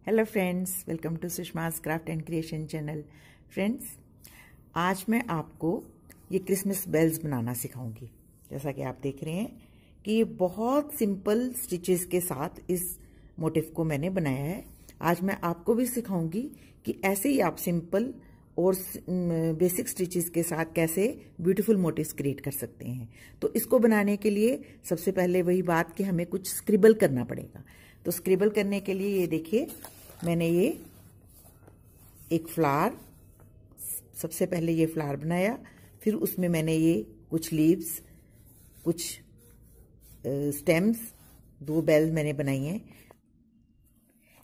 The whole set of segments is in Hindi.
Hello friends, welcome to Sushma's craft and creation channel. Friends, आज मैं आपको ये क्रिसमस बेल्स बनाना सिखाऊंगी। जैसा कि आप देख रहे हैं कि ये बहुत सिंपल स्टिचेस के साथ इस मोटिव को मैंने बनाया है। आज मैं आपको भी सिखाऊंगी कि ऐसे ही आप सिंपल और बेसिक स्टिचेस के साथ कैसे ब्यूटीफुल मोटिव्स क्रिएट कर सकते हैं। तो इसको बनाने के लिए सबसे पहले वही बात कि हमें कुछ स्क्रिबल करना पड़ेगा। तो स्क्रिबल करने के लिए ये देखिए, मैंने ये एक फ्लावर, सबसे पहले ये फ्लावर बनाया, फिर उसमें मैंने ये कुछ लीव्स, कुछ स्टेम्स, 2 बेल्स मैंने बनाई हैं।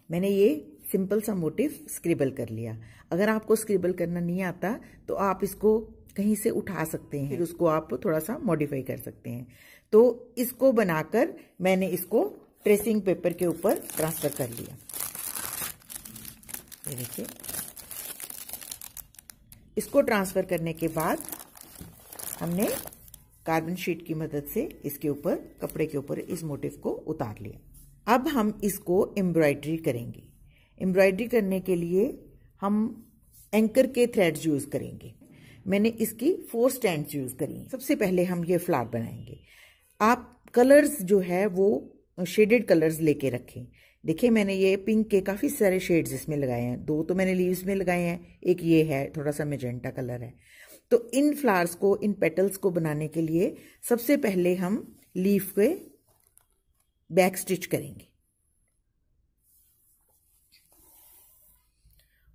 मैंने ये सिंपल सा मोटिव स्क्रिबल कर लिया। अगर आपको स्क्रिबल करना नहीं आता तो आप इसको कहीं से उठा सकते हैं, फिर उसको आप थोड़ा सा मॉडिफाई कर सकते हैं। तो इसको बनाकर मैंने इसको ट्रेसिंग पेपर के ऊपर ट्रांसफर कर लिया। ये देखिए, इसको ट्रांसफर करने के बाद हमने कार्बन शीट की मदद से इसके ऊपर, कपड़े के ऊपर इस मोटिव को उतार लिया। अब हम इसको एम्ब्रॉयडरी करेंगे। एम्ब्रॉयडरी करने के लिए हम एंकर के थ्रेड्स यूज करेंगे। मैंने इसकी 4 स्टैंड्स यूज करी। सबसे पहले हम ये फ्लावर बनाएंगे। आप कलर्स जो है वो शेडेड कलर्स लेके रखें। देखिए, मैंने ये पिंक के काफी सारे शेड्स इसमें लगाए हैं। 2 तो मैंने लीव्स में लगाए हैं, एक ये है, थोड़ा सा मैजेंटा कलर है। तो इन फ्लावर्स को, इन पेटल्स को बनाने के लिए सबसे पहले हम लीफ के बैक स्टिच करेंगे।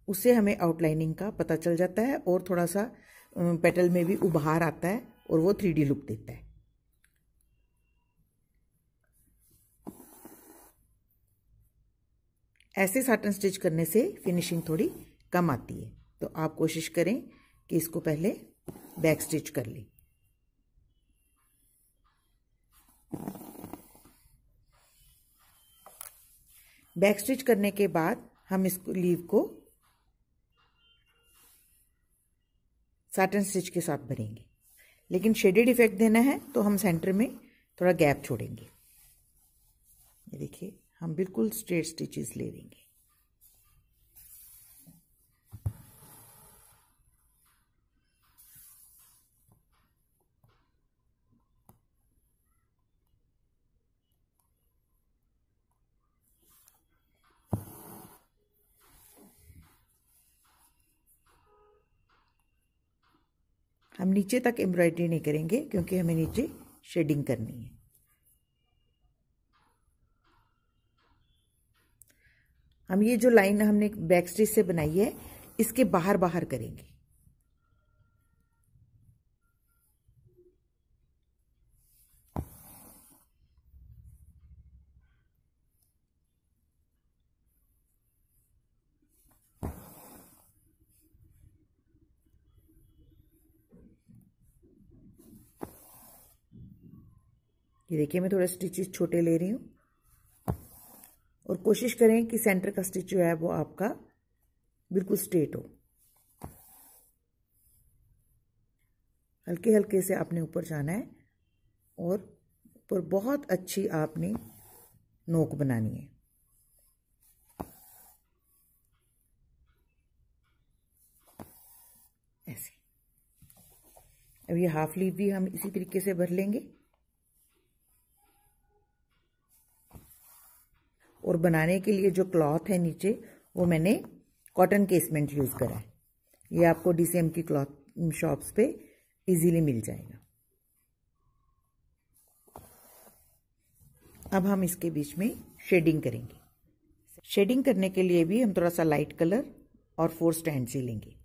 उससे हमें आउटलाइनिंग का पता चल जाता है और थोड़ा सा पेटल में भी उभार आता है और वो 3D लुक देता है। ऐसे साटन स्टिच करने से फिनिशिंग थोड़ी कम आती है, तो आप कोशिश करें कि इसको पहले बैक स्टिच कर लें। बैक स्टिच करने के बाद हम इसको, लीव को साटन स्टिच के साथ भरेंगे। लेकिन शेडेड इफेक्ट देना है तो हम सेंटर में थोड़ा गैप छोड़ेंगे। ये देखिए, हम बिल्कुल स्ट्रेट स्टिचेस ले लेंगे। हम नीचे तक एम्ब्रॉयडरी नहीं करेंगे क्योंकि हमें नीचे शेडिंग करनी है। हम ये जो लाइन हमने बैक स्टिच से बनाई है, इसके बाहर बाहर करेंगे। ये देखिए, मैं थोड़ा स्टिचेस छोटे ले रही हूँ और कोशिश करें कि सेंटर का स्टिच जो है वो आपका बिल्कुल स्ट्रेट हो। हल्के हल्के से आपने ऊपर जाना है और ऊपर बहुत अच्छी आपने नोक बनानी है। ऐसे। अब ये हाफ लीव भी हम इसी तरीके से भर लेंगे और बनाने के लिए जो क्लॉथ है नीचे, वो मैंने कॉटन केसमेंट यूज करा है। ये आपको DCM की क्लॉथ शॉप्स पे इजीली मिल जाएगा। अब हम इसके बीच में शेडिंग करेंगे। शेडिंग करने के लिए भी हम थोड़ा सा लाइट कलर और 4 स्टैंड्स ही लेंगे।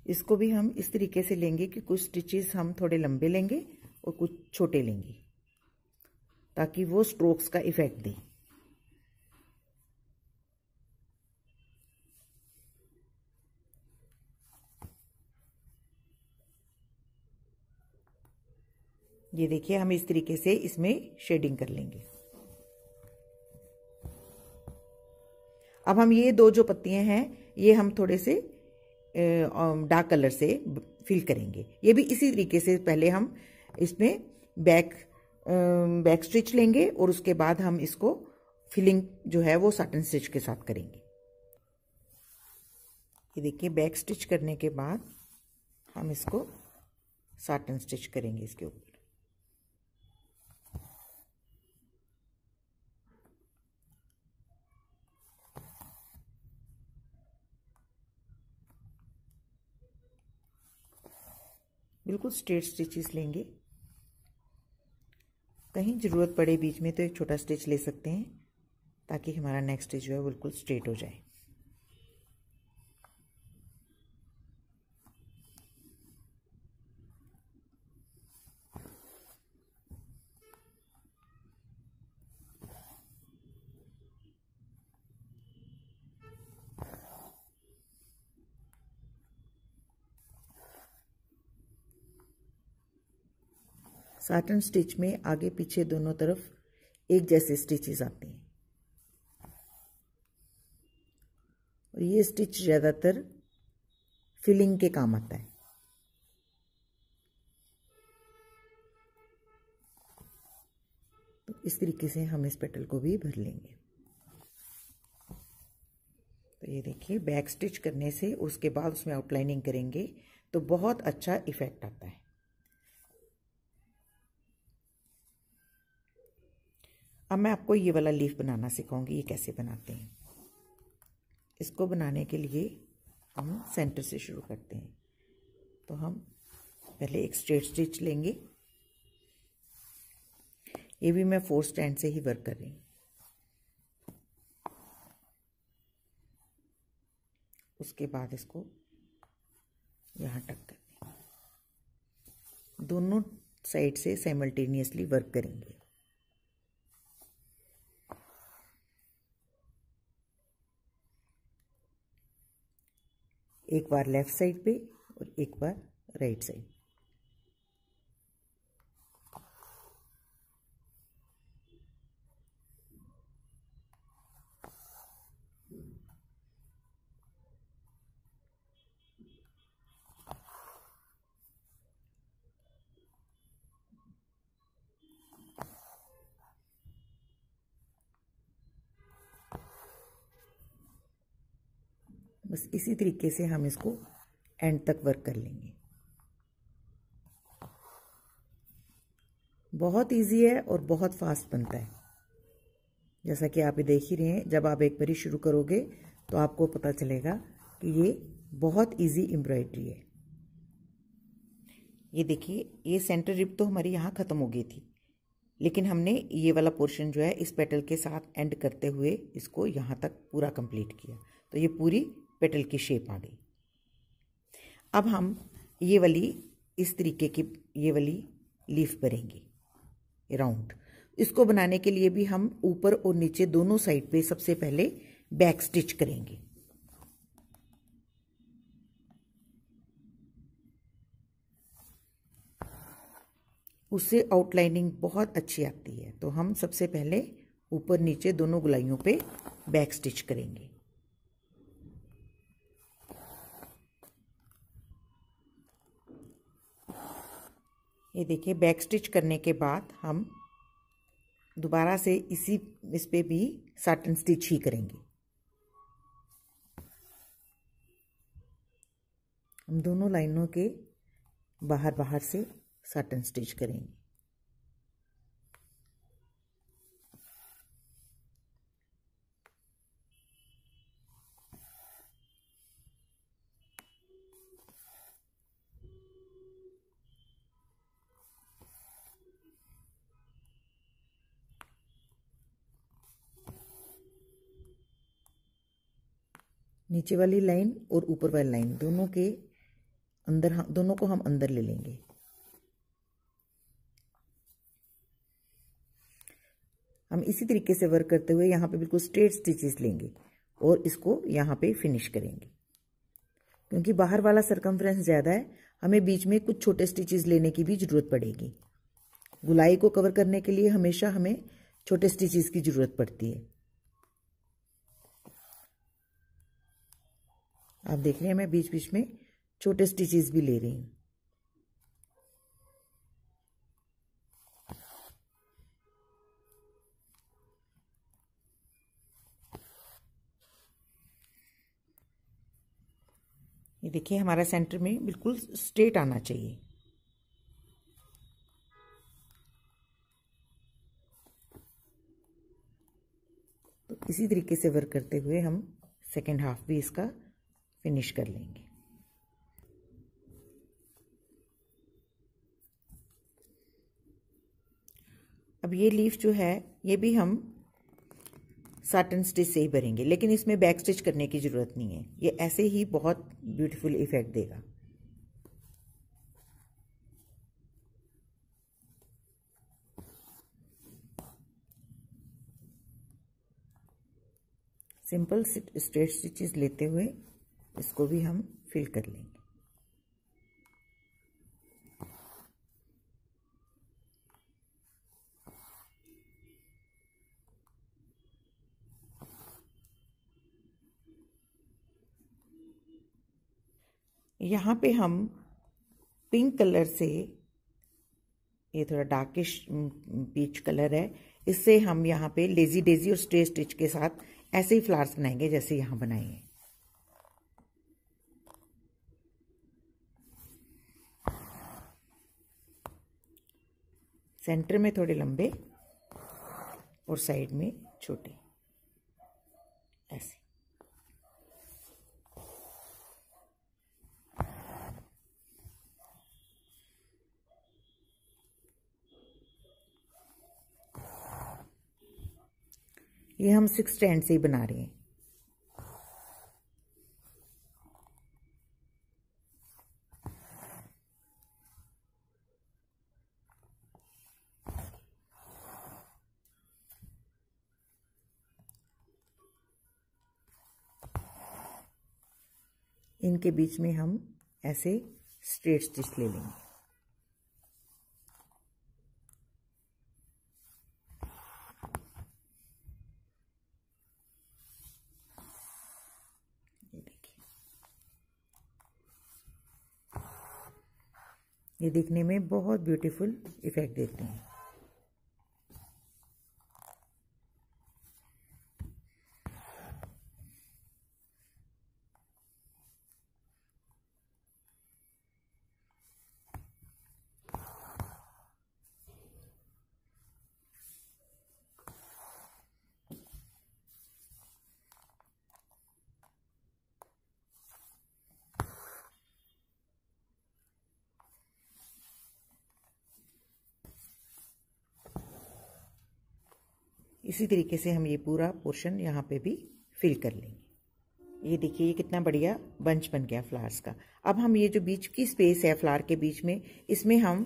इसको भी हम इस तरीके से लेंगे कि कुछ स्टिचेस हम थोड़े लंबे लेंगे और कुछ छोटे लेंगे, ताकि वो स्ट्रोक्स का इफेक्ट दे। ये देखिए, हम इस तरीके से इसमें शेडिंग कर लेंगे। अब हम ये 2 जो पत्तियां हैं, ये हम थोड़े से डार्क कलर से फिल करेंगे। ये भी इसी तरीके से पहले हम इसमें बैक बैक स्टिच लेंगे और उसके बाद हम इसको फिलिंग जो है वो साटन स्टिच के साथ करेंगे। ये देखिए, बैक स्टिच करने के बाद हम इसको साटन स्टिच करेंगे इसके ऊपर। बिल्कुल स्ट्रेट स्टिचेस लेंगे। कहीं ज़रूरत पड़े बीच में तो एक छोटा स्टिच ले सकते हैं, ताकि हमारा नेक्स्ट स्टिच जो है बिल्कुल स्ट्रेट हो जाए। साटन स्टिच में आगे पीछे दोनों तरफ एक जैसे स्टिचेस आते हैं और ये स्टिच ज़्यादातर फिलिंग के काम आता है। तो इस तरीके से हम इस पेटल को भी भर लेंगे। तो ये देखिए, बैक स्टिच करने से उसके बाद उसमें आउटलाइनिंग करेंगे तो बहुत अच्छा इफेक्ट आता है। अब मैं आपको ये वाला लीफ बनाना सिखाऊंगी, ये कैसे बनाते हैं। इसको बनाने के लिए हम सेंटर से शुरू करते हैं। तो हम पहले एक स्ट्रेट स्टिच लेंगे। ये भी मैं 4 स्टैंड से ही वर्क कर रही हूँ। उसके बाद इसको यहाँ टक कर देंगे। दोनों साइड से साइमल्टेनियसली वर्क करेंगे। एक बार लेफ्ट साइड पे और एक बार राइट साइड। बस इसी तरीके से हम इसको एंड तक वर्क कर लेंगे। बहुत इजी है और बहुत फास्ट बनता है। जैसा कि आप ये देख ही रहे हैं, जब आप एक बारी शुरू करोगे तो आपको पता चलेगा कि ये बहुत इजी एम्ब्रॉयडरी है। ये देखिए, ये सेंटर रिप तो हमारी यहाँ ख़त्म हो गई थी, लेकिन हमने ये वाला पोर्शन जो है इस पेटल के साथ एंड करते हुए इसको यहाँ तक पूरा कंप्लीट किया। तो ये पूरी पेटल की शेप आ गई। अब हम ये वाली इस तरीके की ये वाली लीफ भरेंगे राउंड। इसको बनाने के लिए भी हम ऊपर और नीचे दोनों साइड पे सबसे पहले बैक स्टिच करेंगे। उससे आउटलाइनिंग बहुत अच्छी आती है। तो हम सबसे पहले ऊपर नीचे दोनों गुलाइयों पे बैक स्टिच करेंगे। ये देखिए, बैक स्टिच करने के बाद हम दोबारा से इस पे भी साटन स्टिच ही करेंगे। हम दोनों लाइनों के बाहर बाहर से साटन स्टिच करेंगे। नीचे वाली लाइन और ऊपर वाली लाइन दोनों के अंदर, दोनों को हम अंदर ले लेंगे। हम इसी तरीके से वर्क करते हुए यहाँ पे बिल्कुल स्ट्रेट स्टिचेस लेंगे और इसको यहाँ पे फिनिश करेंगे। क्योंकि बाहर वाला सरकमफ्रेंस ज़्यादा है, हमें बीच में कुछ छोटे स्टिचेस लेने की भी ज़रूरत पड़ेगी। गुलाई को कवर करने के लिए हमेशा हमें छोटे स्टिचेस की ज़रूरत पड़ती है। आप देख रहे हैं, मैं बीच बीच में छोटे स्टिचेस भी ले रही हूँ। ये देखिए हमारा सेंटर में बिल्कुल स्ट्रेट आना चाहिए। तो इसी तरीके से वर्क करते हुए हम सेकेंड हाफ भी इसका फिनिश कर लेंगे। अब ये लीफ जो है ये भी हम साटन स्टिच से ही भरेंगे, लेकिन इसमें बैक स्टिच करने की ज़रूरत नहीं है। ये ऐसे ही बहुत ब्यूटीफुल इफेक्ट देगा। सिंपल स्ट्रेट स्टिचेस लेते हुए इसको भी हम फिल कर लेंगे। यहाँ पे हम पिंक कलर से, ये थोड़ा डार्किश पीच कलर है, इससे हम यहाँ पे लेजी डेजी और स्ट्रेट स्टिच के साथ ऐसे ही फ्लावर्स बनाएंगे जैसे यहाँ बनाए हैं। सेंटर में थोड़े लंबे और साइड में छोटे, ऐसे। ये हम 6 स्टैंड से ही बना रहे हैं। इनके बीच में हम ऐसे स्ट्रेट स्टिच ले लेंगे। ये देखिए, ये दिखने में बहुत ब्यूटीफुल इफेक्ट देते हैं। इसी तरीके से हम ये पूरा पोर्शन यहाँ पे भी फिल कर लेंगे। ये देखिए ये कितना बढ़िया बंच बन गया फ्लावर्स का। अब हम ये जो बीच की स्पेस है फ्लावर के बीच में, इसमें हम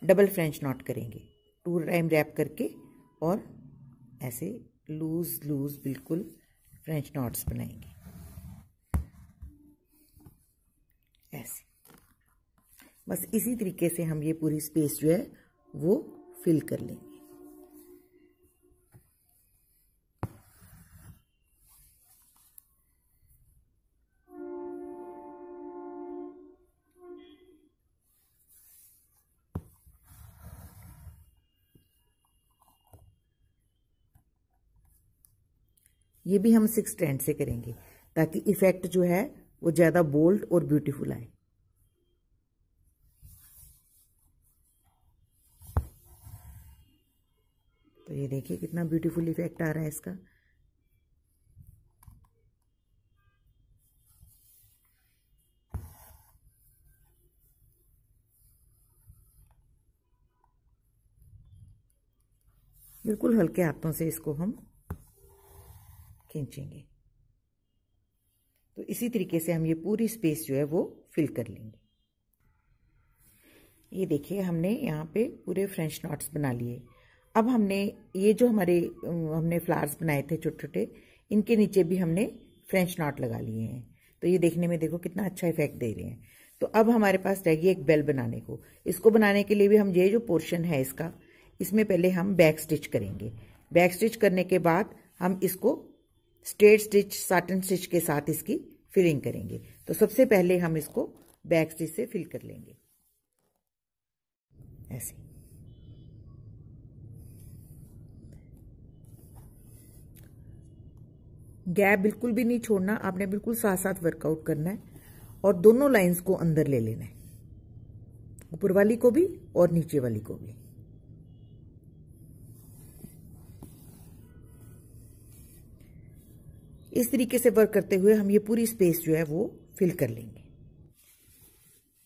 डबल फ्रेंच नॉट करेंगे 2 टाइम रैप करके, और ऐसे लूज लूज बिल्कुल फ्रेंच नॉट्स बनाएंगे ऐसे। बस इसी तरीके से हम ये पूरी स्पेस जो है वो फिल कर लेंगे। ये भी हम 6 स्टैंड से करेंगे ताकि इफेक्ट जो है वो ज़्यादा बोल्ड और ब्यूटीफुल आए। तो ये देखिए कितना ब्यूटीफुल इफेक्ट आ रहा है इसका। बिल्कुल हल्के हाथों से इसको हम खींचेंगे। तो इसी तरीके से हम ये पूरी स्पेस जो है वो फिल कर लेंगे। ये देखिए हमने यहाँ पे पूरे फ्रेंच नॉट्स बना लिए। अब हमने ये जो हमने फ्लावर्स बनाए थे छोटे छोटे, इनके नीचे भी हमने फ्रेंच नॉट लगा लिए हैं। तो ये देखने में देखो कितना अच्छा इफेक्ट दे रहे हैं। तो अब हमारे पास रहेगी एक बेल बनाने को। इसको बनाने के लिए भी हम ये जो पोर्शन है इसका, इसमें पहले हम बैक स्टिच करेंगे। बैक स्टिच करने के बाद हम इसको स्ट्रेट स्टिच साटन स्टिच के साथ इसकी फिलिंग करेंगे। तो सबसे पहले हम इसको बैक स्टिच से फिल कर लेंगे ऐसे। गैप बिल्कुल भी नहीं छोड़ना, आपने बिल्कुल साथ साथ वर्कआउट करना है। और दोनों लाइंस को अंदर ले लेना है, ऊपर वाली को भी और नीचे वाली को भी। इस तरीके से वर्क करते हुए हम ये पूरी स्पेस जो है वो फिल कर लेंगे।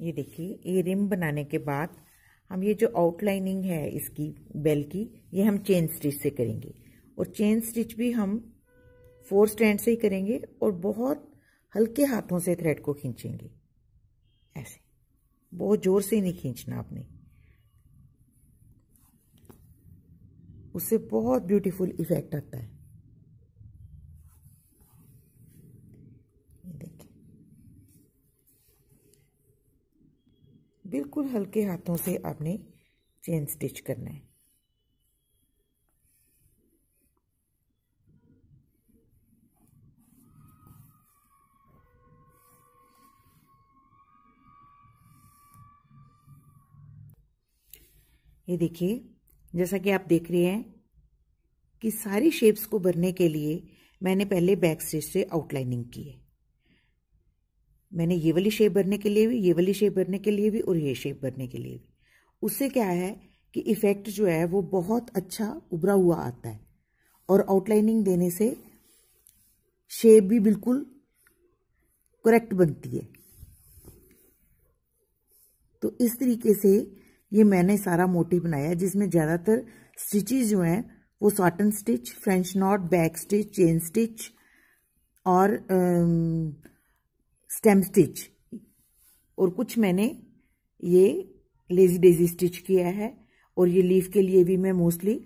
ये देखिए, ये रिम बनाने के बाद हम ये जो आउटलाइनिंग है इसकी बेल की, ये हम चेन स्टिच से करेंगे। और चेन स्टिच भी हम 4 स्ट्रैंड से ही करेंगे और बहुत हल्के हाथों से थ्रेड को खींचेंगे, ऐसे बहुत जोर से नहीं खींचना आपने, उससे बहुत ब्यूटीफुल इफेक्ट आता है। बिल्कुल हल्के हाथों से आपने चेन स्टिच करना है। ये देखिए, जैसा कि आप देख रहे हैं कि सारी शेप्स को भरने के लिए मैंने पहले बैक स्टिच से आउटलाइनिंग की है। मैंने ये वाली शेप भरने के लिए भी, ये वाली शेप भरने के लिए भी और ये शेप भरने के लिए भी। उससे क्या है कि इफेक्ट जो है वो बहुत अच्छा उभरा हुआ आता है और आउटलाइनिंग देने से शेप भी बिल्कुल करेक्ट बनती है। तो इस तरीके से ये मैंने सारा मोटिव बनाया, जिसमें ज़्यादातर स्टिचेस जो हैं वो satin stitch, French knot, back stitch, chain stitch और स्टेम स्टिच, और कुछ मैंने ये लेजी डेजी स्टिच किया है। और ये लीफ के लिए भी मैं मोस्टली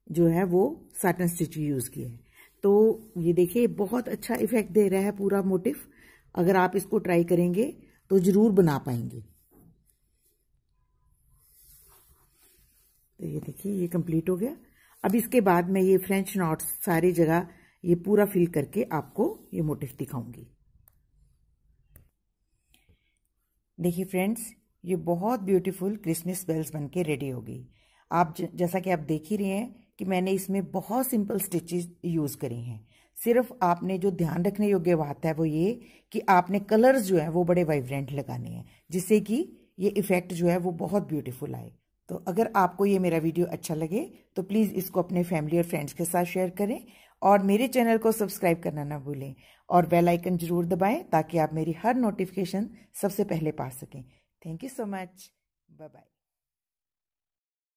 जो है वो सॉटन स्टिच यूज़ किया है। तो ये देखिए, बहुत अच्छा इफेक्ट दे रहा है पूरा मोटिव। अगर आप इसको ट्राई करेंगे तो ज़रूर बना पाएंगे। तो ये देखिए, ये कंप्लीट हो गया। अब इसके बाद मैं ये फ्रेंच नॉट्स सारी जगह ये पूरा फिल करके आपको ये मोटिव दिखाऊंगी। देखिए फ्रेंड्स, ये बहुत ब्यूटीफुल क्रिसमस बेल्स बनके रेडी हो गई। आप जैसा कि आप देख ही रहे हैं कि मैंने इसमें बहुत सिंपल स्टिचेस यूज़ करी हैं। सिर्फ आपने जो ध्यान रखने योग्य बात है वो ये कि आपने कलर्स जो है वो बड़े वाइब्रेंट लगाने हैं, जिससे कि ये इफ़ेक्ट जो है वो बहुत ब्यूटीफुल आए। तो अगर आपको ये मेरा वीडियो अच्छा लगे तो प्लीज़ इसको अपने फैमिली और फ्रेंड्स के साथ शेयर करें और मेरे चैनल को सब्सक्राइब करना ना भूलें और बेल आइकन जरूर दबाएं ताकि आप मेरी हर नोटिफिकेशन सबसे पहले पा सकें। Thank you so much. Bye bye.